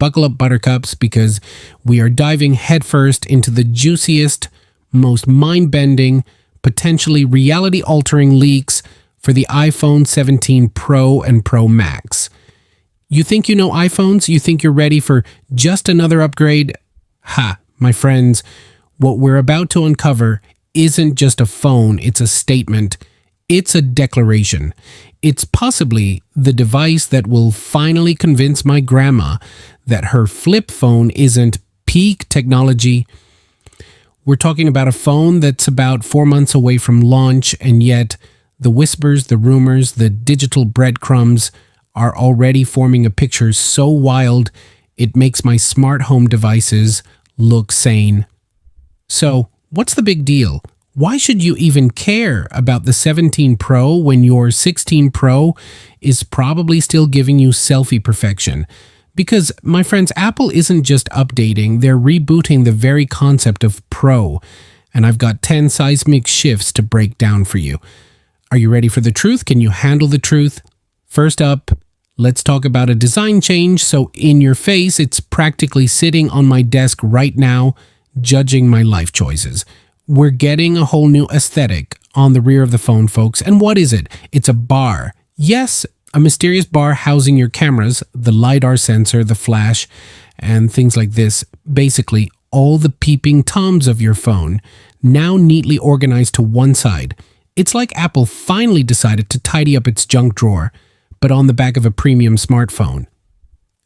buckle up, buttercups, because we are diving headfirst into the juiciest, most mind-bending, potentially reality-altering leaks for the iPhone 17 Pro and Pro Max. You think you know iPhones? You think you're ready for just another upgrade? Ha, my friends, what we're about to uncover isn't just a phone, it's a statement. It's a declaration. It's possibly the device that will finally convince my grandma that her flip phone isn't peak technology. We're talking about a phone that's about 4 months away from launch, and yet the whispers, the rumors, the digital breadcrumbs are already forming a picture so wild it makes my smart home devices look sane. So, what's the big deal? Why should you even care about the 17 Pro when your 16 Pro is probably still giving you selfie perfection? Because, my friends, Apple isn't just updating, they're rebooting the very concept of Pro. And I've got 10 seismic shifts to break down for you. Are you ready for the truth? Can you handle the truth? First up, let's talk about a design change. So in your face, it's practically sitting on my desk right now, judging my life choices. We're getting a whole new aesthetic on the rear of the phone, folks. And what is it? It's a bar. Yes, a mysterious bar housing your cameras, the LiDAR sensor, the flash, and things like this. Basically, all the peeping toms of your phone, now neatly organized to one side. It's like Apple finally decided to tidy up its junk drawer, but on the back of a premium smartphone.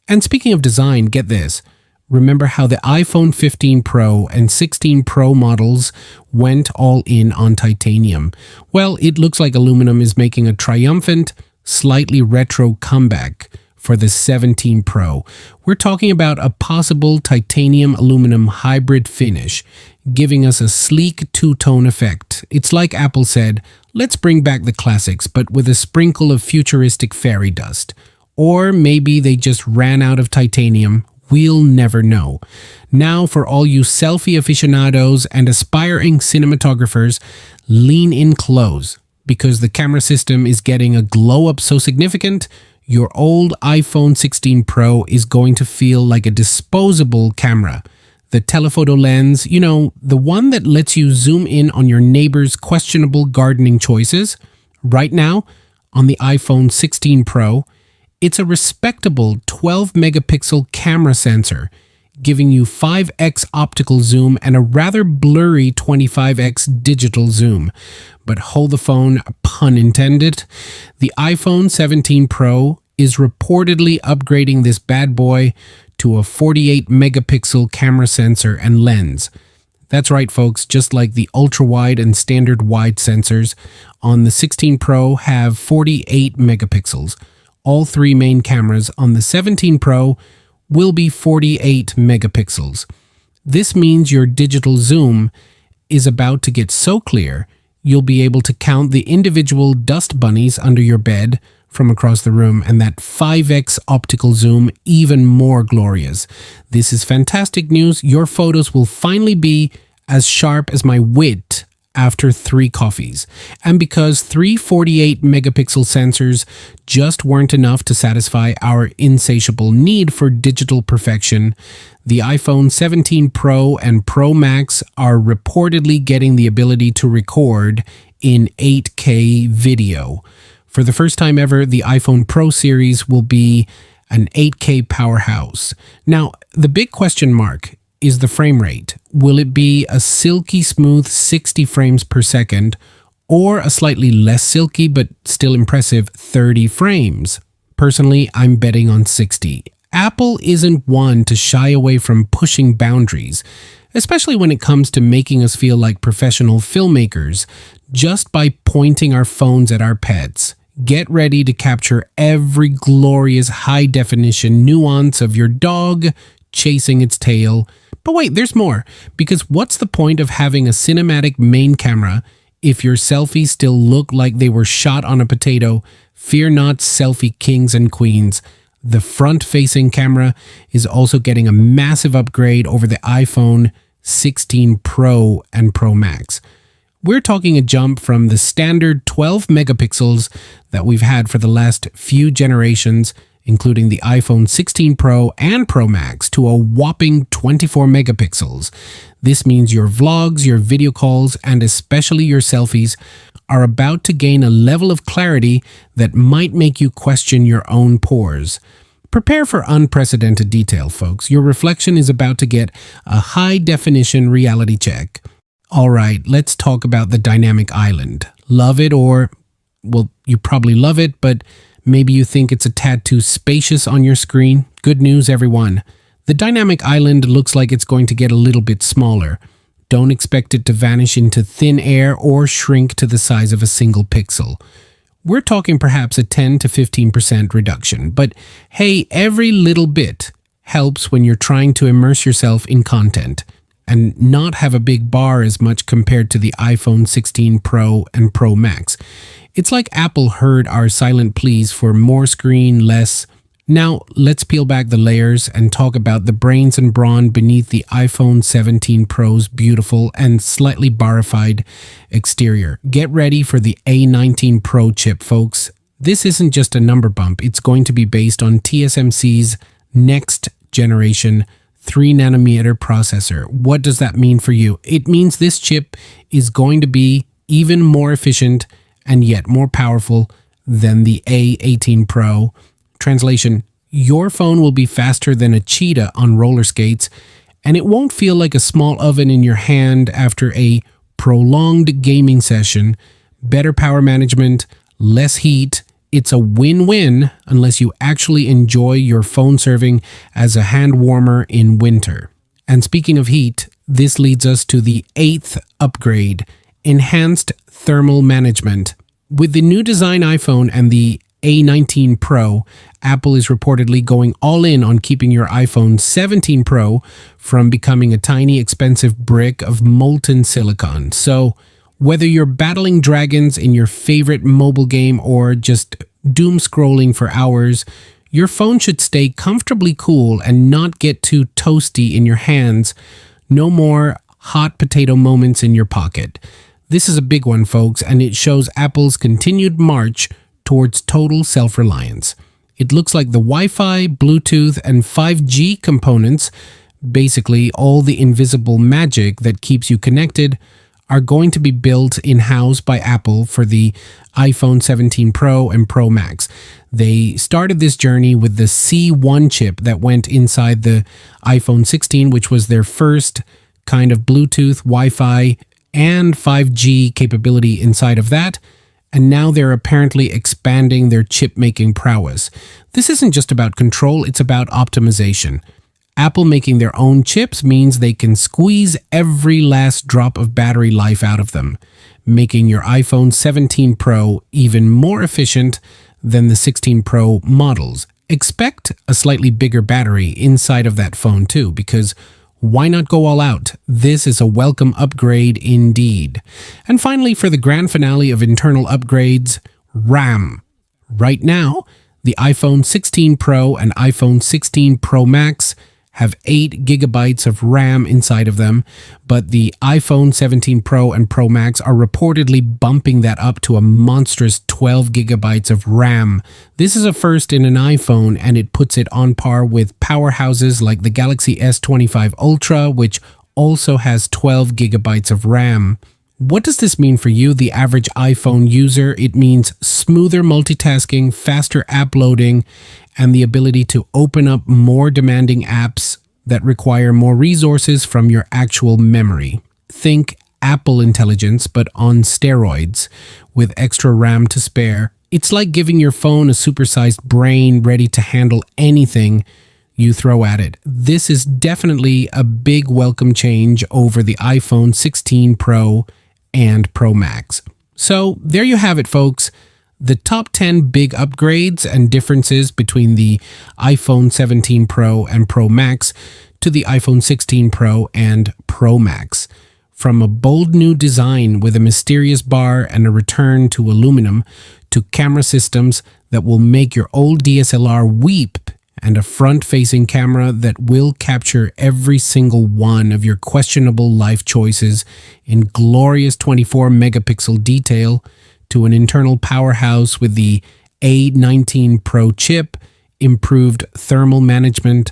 And speaking of design, get this. Remember how the iPhone 15 Pro and 16 Pro models went all in on titanium? Well, it looks like aluminum is making a triumphant, slightly retro comeback for the 17 Pro. We're talking about a possible titanium-aluminum hybrid finish, giving us a sleek two-tone effect. It's like Apple said, let's bring back the classics, but with a sprinkle of futuristic fairy dust. Or maybe they just ran out of titanium. We'll never know. Now, for all you selfie aficionados and aspiring cinematographers, lean in close, because the camera system is getting a glow-up so significant, your old iPhone 16 Pro is going to feel like a disposable camera. The telephoto lens, you know, the one that lets you zoom in on your neighbor's questionable gardening choices. Right now, on the iPhone 16 Pro, it's a respectable 12-megapixel camera sensor, giving you 5x optical zoom and a rather blurry 25x digital zoom. But hold the phone, pun intended. The iPhone 17 Pro is reportedly upgrading this bad boy to a 48-megapixel camera sensor and lens. That's right, folks, just like the ultra-wide and standard wide sensors on the 16 Pro have 48 megapixels. All three main cameras on the 17 Pro will be 48 megapixels. This means your digital zoom is about to get so clear, you'll be able to count the individual dust bunnies under your bed from across the room, and that 5x optical zoom even more glorious. This is fantastic news. Your photos will finally be as sharp as my wit after 3 coffees. And because 3 48 megapixel sensors just weren't enough to satisfy our insatiable need for digital perfection, the iPhone 17 Pro and Pro Max are reportedly getting the ability to record in 8K video. For the first time ever, the iPhone Pro series will be an 8K powerhouse. Now, the big question mark is the frame rate. Will it be a silky smooth 60 frames per second or a slightly less silky but still impressive 30 frames? Personally, I'm betting on 60. Apple isn't one to shy away from pushing boundaries, especially when it comes to making us feel like professional filmmakers just by pointing our phones at our pets. Get ready to capture every glorious high-definition nuance of your dog chasing its tail. But wait, there's more, because what's the point of having a cinematic main camera if your selfies still look like they were shot on a potato? Fear not, selfie kings and queens. The front-facing camera is also getting a massive upgrade over the iPhone 16 Pro and Pro Max. We're talking a jump from the standard 12 megapixels that we've had for the last few generations including the iPhone 16 Pro and Pro Max, to a whopping 24 megapixels. This means your vlogs, your video calls, and especially your selfies are about to gain a level of clarity that might make you question your own pores. Prepare for unprecedented detail, folks. Your reflection is about to get a high-definition reality check. All right, let's talk about the dynamic island. Love it or, well, you probably love it, but maybe you think it's a tad too spacious on your screen. Good news, everyone. The dynamic island looks like it's going to get a little bit smaller. Don't expect it to vanish into thin air or shrink to the size of a single pixel. We're talking perhaps a 10 to 15% reduction, but hey, every little bit helps when you're trying to immerse yourself in content and not have a big bar as much compared to the iPhone 16 Pro and Pro Max. It's like Apple heard our silent pleas for more screen, less. Now, let's peel back the layers and talk about the brains and brawn beneath the iPhone 17 Pro's beautiful and slightly barified exterior. Get ready for the A19 Pro chip, folks. This isn't just a number bump. It's going to be based on TSMC's next generation 3nm processor. What does that mean for you? It means this chip is going to be even more efficient and yet more powerful than the A18 Pro. Translation, your phone will be faster than a cheetah on roller skates, and it won't feel like a small oven in your hand after a prolonged gaming session. Better power management, less heat. It's a win-win unless you actually enjoy your phone serving as a hand warmer in winter. And speaking of heat, this leads us to the 8th upgrade, enhanced thermal management. With the new design iPhone and the A19 Pro, Apple is reportedly going all in on keeping your iPhone 17 Pro from becoming a tiny, expensive brick of molten silicon. So, whether you're battling dragons in your favorite mobile game or just doom scrolling for hours, your phone should stay comfortably cool and not get too toasty in your hands. No more hot potato moments in your pocket. This is a big one, folks, and it shows Apple's continued march towards total self-reliance. It looks like the Wi-Fi, Bluetooth, and 5G components, basically all the invisible magic that keeps you connected, are going to be built in-house by Apple for the iPhone 17 Pro and Pro Max. They started this journey with the C1 chip that went inside the iPhone 16, which was their first kind of Bluetooth, Wi-Fi, and 5G capability inside of that. And now they're apparently expanding their chip-making prowess. This isn't just about control, it's about optimization. Apple making their own chips means they can squeeze every last drop of battery life out of them, making your iPhone 17 Pro even more efficient than the 16 Pro models. Expect a slightly bigger battery inside of that phone too, because why not go all out? This is a welcome upgrade indeed. And finally, for the grand finale of internal upgrades, RAM. Right now, the iPhone 16 Pro and iPhone 16 Pro Max have 8 gigabytes of RAM inside of them, but the iPhone 17 Pro and Pro Max are reportedly bumping that up to a monstrous 12 gigabytes of RAM. This is a first in an iPhone, and it puts it on par with powerhouses like the Galaxy S25 Ultra, which also has 12 gigabytes of RAM. What does this mean for you, the average iPhone user? It means smoother multitasking, faster app loading, and the ability to open up more demanding apps that require more resources from your actual memory. Think Apple Intelligence, but on steroids, with extra RAM to spare. It's like giving your phone a supersized brain ready to handle anything you throw at it. This is definitely a big welcome change over the iPhone 16 Pro and Pro Max. So there you have it, folks. The top 10 big upgrades and differences between the iPhone 17 Pro and Pro Max to the iPhone 16 Pro and Pro Max. From a bold new design with a mysterious bar and a return to aluminum, to camera systems that will make your old DSLR weep, and a front-facing camera that will capture every single one of your questionable life choices in glorious 24 megapixel detail, to an internal powerhouse with the A19 Pro chip, improved thermal management,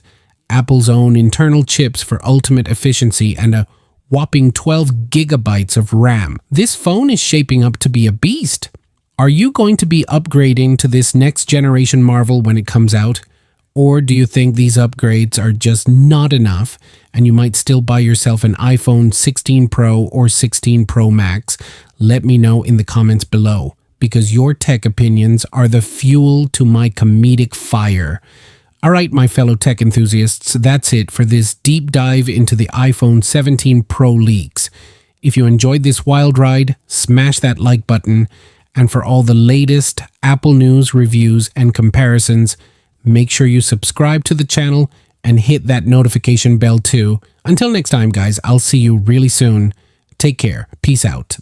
Apple's own internal chips for ultimate efficiency, and a whopping 12 gigabytes of RAM. This phone is shaping up to be a beast. Are you going to be upgrading to this next generation marvel when it comes out? Or do you think these upgrades are just not enough and you might still buy yourself an iPhone 16 Pro or 16 Pro Max? Let me know in the comments below, because your tech opinions are the fuel to my comedic fire. All right, my fellow tech enthusiasts, that's it for this deep dive into the iPhone 17 Pro leaks. If you enjoyed this wild ride, smash that like button. And for all the latest Apple news, reviews, and comparisons, make sure you subscribe to the channel and hit that notification bell too. Until next time, guys, I'll see you really soon. Take care. Peace out.